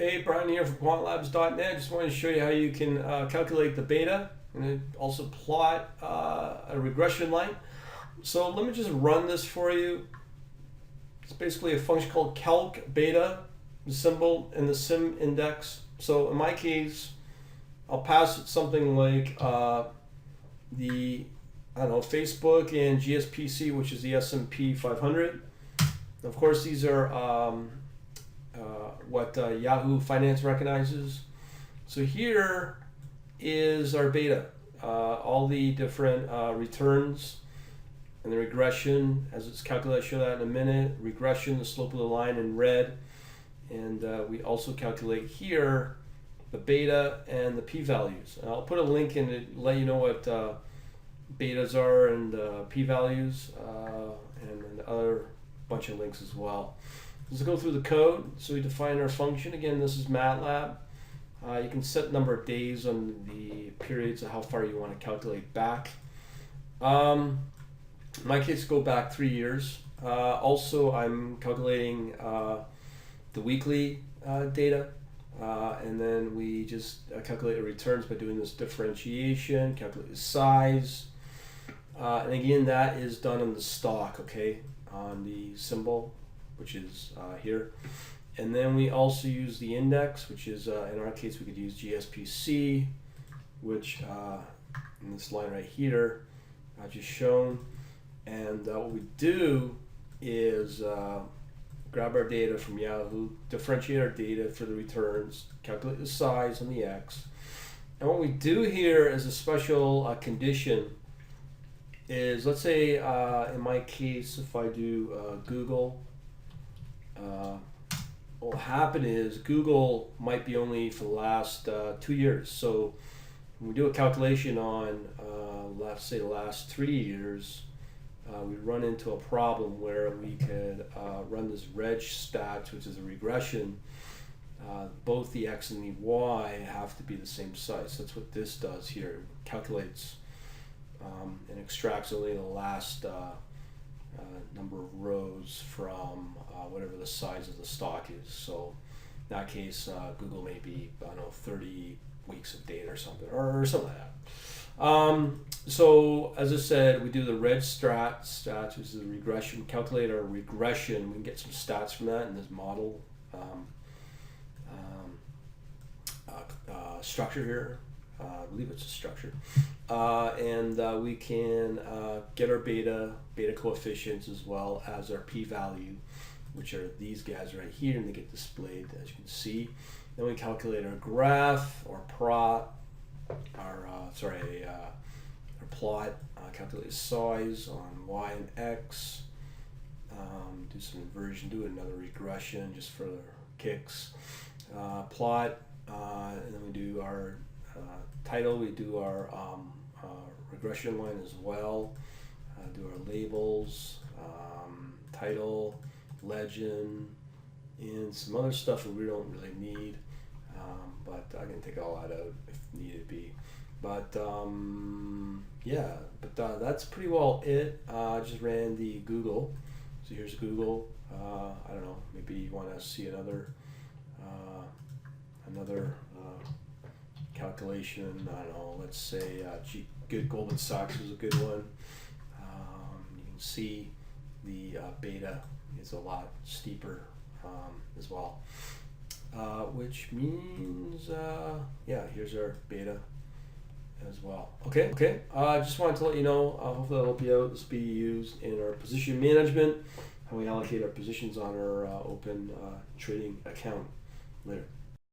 Hey, Brian here from quantlabs.net. Just wanted to show you how you can calculate the beta and then also plot a regression line. So let me just run this for you. It's basically a function called calc beta, the symbol and the sim index. So in my case, I'll pass it something like Facebook and GSPC, which is the S&P 500. Of course, these are what Yahoo Finance recognizes. So here is our beta, all the different returns and the regression as it's calculated. I'll show that in a minute. Regression, the slope of the line in red, and we also calculate here the beta and the p-values. And I'll put a link in to let you know what betas are and p-values and other bunch of links as well. Let's go through the code. So we define our function. Again, this is MATLAB. You can set number of days on the periods of how far you want to calculate back. In my case, go back 3 years. Also, I'm calculating the weekly data. And then we just calculate the returns by doing this differentiation, calculate the size. And again, that is done on the stock, okay, on the symbol, which is here. And then we also use the index, which is, in our case, we could use GSPC, which in this line right here, just shown. And what we do is grab our data from Yahoo, differentiate our data for the returns, calculate the size on the X. And what we do here as a special condition is, let's say in my case, if I do Google, what will happen is Google might be only for the last 2 years. So when we do a calculation on, let's say, the last 3 years, we run into a problem where we could run this reg stats, which is a regression. Both the X and the Y have to be the same size. That's what this does here. It calculates and extracts only the last number of rows from whatever the size of the stock is. So in that case, Google may be, I don't know, 30 weeks of data or something like that. So as I said, we do the reg stats, which is the regression, calculate our regression. We can get some stats from that in this model structure here. I believe it's a structure. And we can get our beta coefficients as well as our p-value, which are these guys right here, and they get displayed as you can see. Then we calculate our graph or plot, our plot, calculate size on Y and X, do some inversion, do another regression just for kicks, plot, and then we do our title, we do our regression line as well, do our labels, title, legend, and some other stuff that we don't really need, but I can take all that out if needed be. But yeah, but that's pretty well it. I just ran the Google. So here's Google. I don't know, maybe you want to see another calculation. I don't know, let's say good Goldman Sachs was a good one. You can see the beta is a lot steeper as well, which means yeah, here's our beta as well. Okay. I just wanted to let you know, hopefully that'll help you out. This will be used in our position management, how we allocate our positions on our open trading account later.